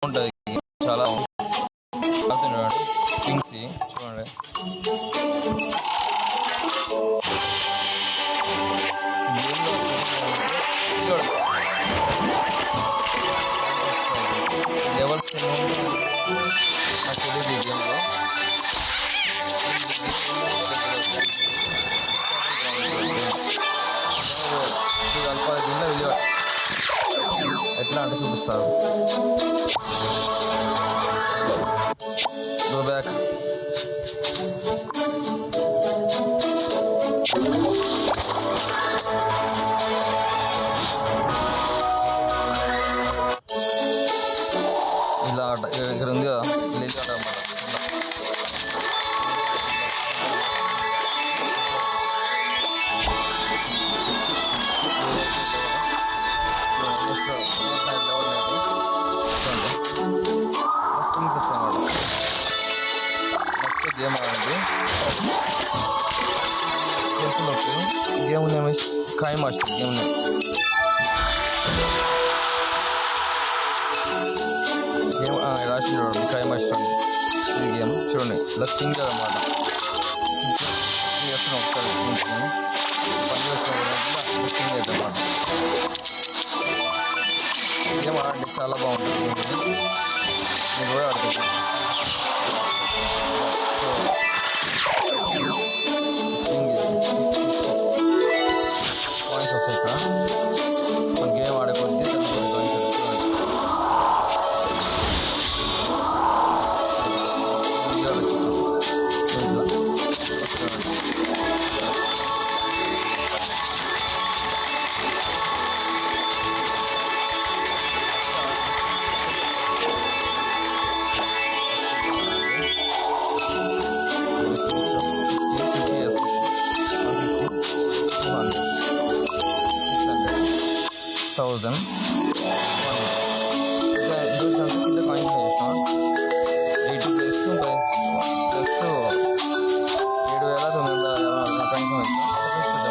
ఉంటుంది. చాలా చూడండి స్వింగ్స్ చూడండి. లెవెల్స్ నాకు తెలియదు ఈ గేమ్లో. కలపాలి దీంట్లో వెళ్ళి ఎట్లా అంటే చూపిస్తారు. Go back. ఇలా ఆట ఇక్కడ ఉంది కదా, విలేజ్ ఆట అన్నమాట. నెక్స్ట్ గేమ్ ఆడండి. గేమ్ నేమ్ కాయ్ మాస్టర్. గేమ్ నేమ్ రాసి చూడండి, కాయ్ మాస్టర్. ఇది గేమ్ చూడండి, ఇలా సింగ్ అనమాట. చేస్తున్నాం ఒకసారి పని చేస్తున్నాం సింగ్ అయితే అన్నమాట. గేమ్ ఆడండి, చాలా బాగుంటుంది. మీరు కూడా ఆడుతుంది. పాయింట్స్ వస్తాయి ఇక్కడ. మన గేమ్ ఆడే కొద్దీ దానికి కొన్ని పాయింట్స్ $1000 కింద కాయిన్స్ వేసిన 80 ప్లస్ 7,900 కాయిన్స్ వేసిన.